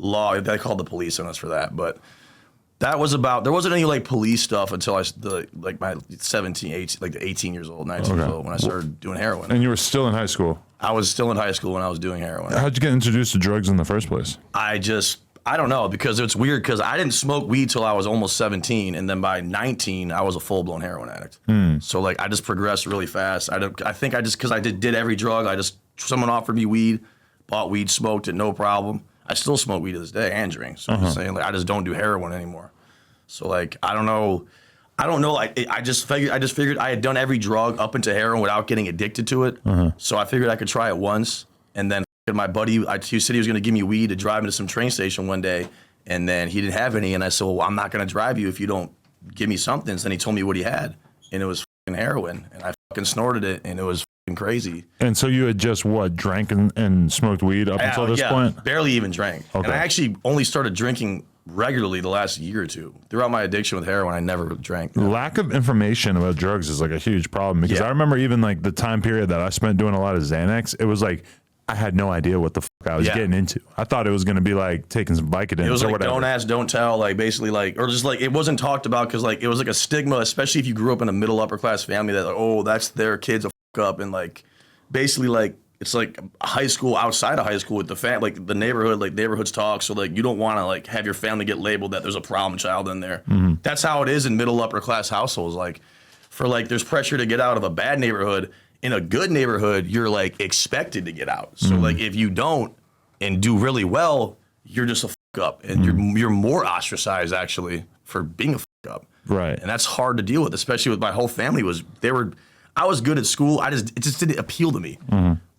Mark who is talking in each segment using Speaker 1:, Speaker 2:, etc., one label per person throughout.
Speaker 1: law. They called the police on us for that, but that was about. There wasn't any like police stuff until my 17, 18, like 18 years old, 19 years old when I started doing heroin.
Speaker 2: And you were still in high school.
Speaker 1: I was still in high school when I was doing heroin.
Speaker 2: How'd you get introduced to drugs in the first place?
Speaker 1: I don't know, because it's weird because I didn't smoke weed till I was almost 17, and then by 19 I was a full-blown heroin addict. So like I just progressed really fast. I think because I did every drug. Someone offered me weed, bought weed, smoked it, no problem. I still smoke weed to this day and drink. So I'm just saying, like, I just don't do heroin anymore. So like I don't know. I just figured I had done every drug up into heroin without getting addicted to it. So I figured I could try it once, and then my buddy, he said he was going to give me weed to drive me to some train station one day, and then he didn't have any, and I said, well, I'm not going to drive you if you don't give me something. So then he told me what he had, and it was heroin, and I snorted it, and it was crazy.
Speaker 2: And so you had just drank and smoked weed up until this point?
Speaker 1: Barely even drank.
Speaker 2: Okay.
Speaker 1: And I actually only started drinking regularly the last year or two. Throughout my addiction with heroin, I never drank.
Speaker 2: Lack of information about drugs is like a huge problem, because I remember even like the time period that I spent doing a lot of Xanax, it was like I had no idea what the fuck I was getting into. I thought it was going to be like taking some Vicodin.
Speaker 1: It was
Speaker 2: or
Speaker 1: like
Speaker 2: whatever.
Speaker 1: Don't ask, don't tell, like basically like, or just like it wasn't talked about because like it was like a stigma, especially if you grew up in a middle upper class family, that like, oh, that's their kids a fuck up, and like basically like it's like high school outside of high school with the like the neighborhood, like neighborhoods talk. So like you don't want to like have your family get labeled that there's a problem child in there. That's how it is in middle upper class households. Like for like there's pressure to get out of a bad neighborhood. In a good neighborhood, you're like expected to get out. So like if you don't and do really well, you're just a fuck up, and you're more ostracized actually for being a fuck up.
Speaker 2: Right.
Speaker 1: And that's hard to deal with, especially with my whole family I was good at school. It just didn't appeal to me.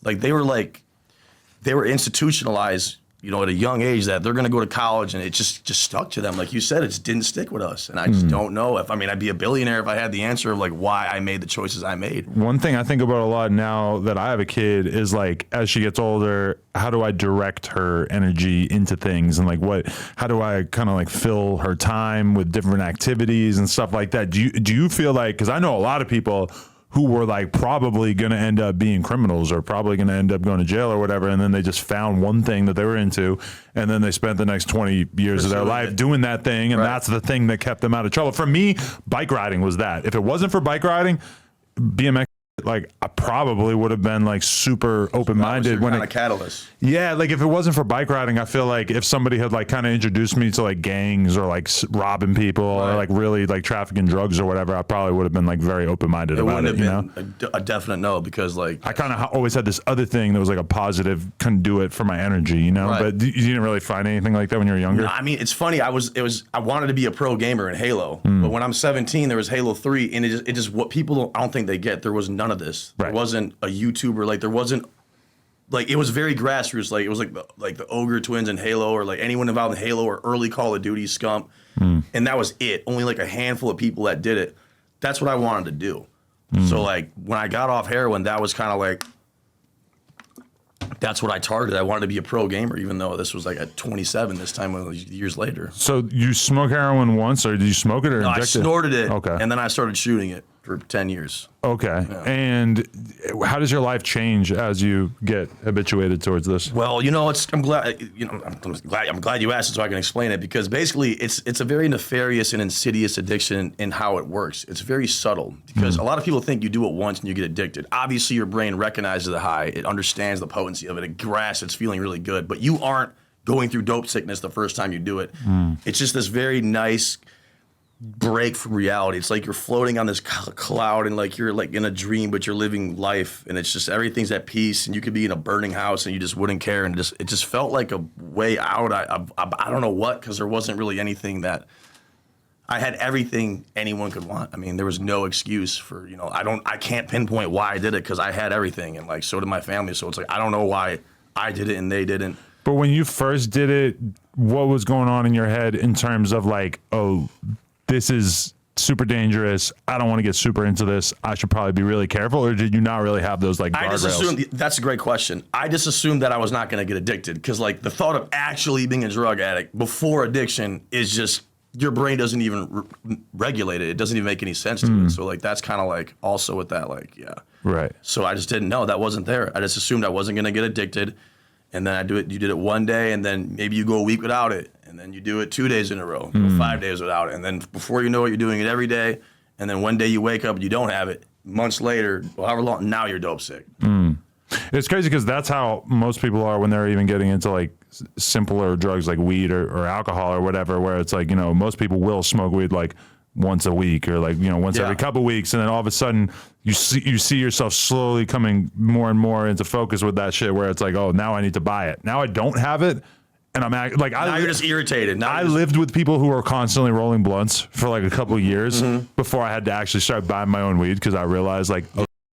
Speaker 1: Like they were institutionalized, you know, at a young age that they're going to go to college, and it just stuck to them. Like you said, it just didn't stick with us. And I just don't know I'd be a billionaire if I had the answer of like why I made the choices I made.
Speaker 2: One thing I think about a lot now that I have a kid is like, as she gets older, how do I direct her energy into things, and like how do I kind of like fill her time with different activities and stuff like that? Do you feel like, because I know a lot of people who were like probably going to end up being criminals or probably going to end up going to jail or whatever, and then they just found one thing that they were into, and then they spent the next 20 years of their life doing that thing, and that's the thing that kept them out of trouble. For me, bike riding was that. If it wasn't for bike riding, BMX, like I probably would have been like super open-minded when
Speaker 1: a catalyst.
Speaker 2: Yeah, like if it wasn't for bike riding, I feel like if somebody had like kind of introduced me to like gangs or like robbing people or like really like trafficking drugs or whatever, I probably would have been like very open-minded about it. It wouldn't
Speaker 1: have been a definite no, because like
Speaker 2: I kind of always had this other thing that was like a positive conduit for my energy, you know. But you didn't really find anything like that when you were younger.
Speaker 1: No, I mean, it's funny. I wanted to be a pro gamer in Halo, but when I'm 17, there was Halo 3, and it just what people I don't think they get. There was none of this. There wasn't a YouTuber, like there wasn't, like it was very grassroots. Like it was like the Ogre Twins in Halo, or like anyone involved in Halo or early Call of Duty Scump, and that was it. Only like a handful of people that did it. That's what I wanted to do. So like when I got off heroin, that was kind of like, that's what I targeted. I wanted to be a pro gamer, even though this was like at 27 this time, years later.
Speaker 2: So you smoked heroin once, or did you smoke it or inject it?
Speaker 1: I snorted it,
Speaker 2: okay,
Speaker 1: and then I started shooting it for 10 years.
Speaker 2: Okay. Yeah. And how does your life change as you get habituated towards this?
Speaker 1: Well, you know, I'm glad you asked it so I can explain it, because basically it's a very nefarious and insidious addiction in how it works. It's very subtle, because a lot of people think you do it once and you get addicted. Obviously, your brain recognizes the high. It understands the potency of it. It grasps it's feeling really good, but you aren't going through dope sickness the first time you do it. It's just this very nice break from reality. It's like you're floating on this cloud, and like you're like in a dream, but you're living life, and it's just everything's at peace, and you could be in a burning house and you just wouldn't care, and it just felt like a way out. I don't know what, because there wasn't really anything that I had. Everything anyone could want. I mean, there was no excuse for, you know, I can't pinpoint why I did it, because I had everything, and like so did my family. So it's like I don't know why I did it and they didn't.
Speaker 2: But when you first did it, what was going on in your head in terms of like, oh, this is super dangerous, I don't want to get super into this, I should probably be really careful? Or did you not really have those like guardrails?
Speaker 1: I just assumed, that's a great question. I just assumed that I was not going to get addicted, because like the thought of actually being a drug addict before addiction is just, your brain doesn't even regulate it. It doesn't even make any sense to it. So like that's kind of like also with that, like, yeah.
Speaker 2: Right.
Speaker 1: So I just didn't know, that wasn't there. I just assumed I wasn't going to get addicted. and then you did it one day, and then maybe you go a week without it, and then you do it 2 days in a row, go 5 days without it, and then before you know it, you're doing it every day, and then one day you wake up and you don't have it. Months later, however long, now you're dope sick.
Speaker 2: It's crazy because that's how most people are when they're even getting into like simpler drugs like weed or alcohol or whatever, where it's like, most people will smoke weed like once a week or like, once every couple weeks. And then all of a sudden you see yourself slowly coming more and more into focus with that shit where it's like, oh, now I need to buy it. Now I don't have it. And I'm like,
Speaker 1: now you're just irritated.
Speaker 2: I lived with people who were constantly rolling blunts for like a couple of years before I had to actually start buying my own weed because I realized like,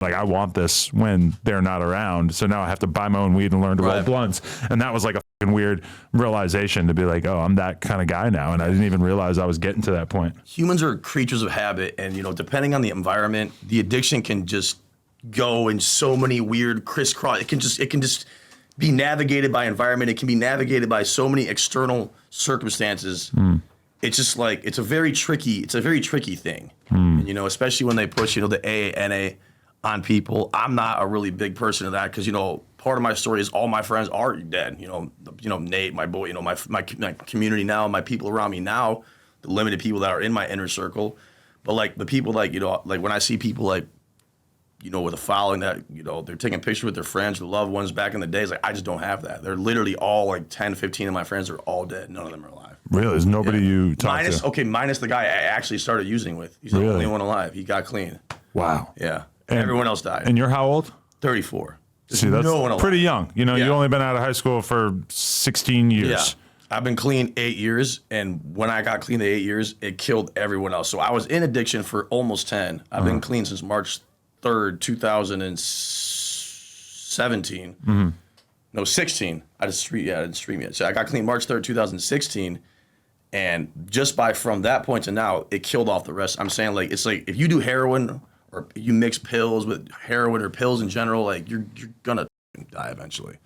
Speaker 2: like I want this when they're not around. So now I have to buy my own weed and learn to roll blunts. And that was like a fucking weird realization to be like, oh, I'm that kind of guy now. And I didn't even realize I was getting to that point.
Speaker 1: Humans are creatures of habit. And, depending on the environment, the addiction can just go in so many weird crisscross. It can just be navigated by environment. It can be navigated by so many external circumstances. It's just like, it's a very tricky thing. And, especially when they push, the AA, NA on people. I'm not a really big person of that because, part of my story is all my friends are dead. Nate, my boy, my community now, my people around me now, the limited people that are in my inner circle. But like the people like when I see people like, with a following that, they're taking pictures with their friends, their loved ones back in the days, like I just don't have that. They're literally all like 10, 15 of my friends are all dead. None of them are alive.
Speaker 2: Really? There's nobody you talk to?
Speaker 1: Okay, minus the guy I actually started using with. He's the only one alive. He got clean.
Speaker 2: Wow.
Speaker 1: Yeah. And everyone else died.
Speaker 2: And you're how old?
Speaker 1: 34.
Speaker 2: See, that's pretty young. You've only been out of high school for 16 years. Yeah.
Speaker 1: I've been clean 8 years, and when I got clean the 8 years, it killed everyone else. So I was in addiction for almost 10. I've been clean since March 3rd, 2017. No, 16. I didn't stream yet. So I got clean March 3rd, 2016. And just from that point to now, it killed off the rest. I'm saying it's like if you do heroin or you mix pills with heroin or pills in general, like you're gonna die eventually.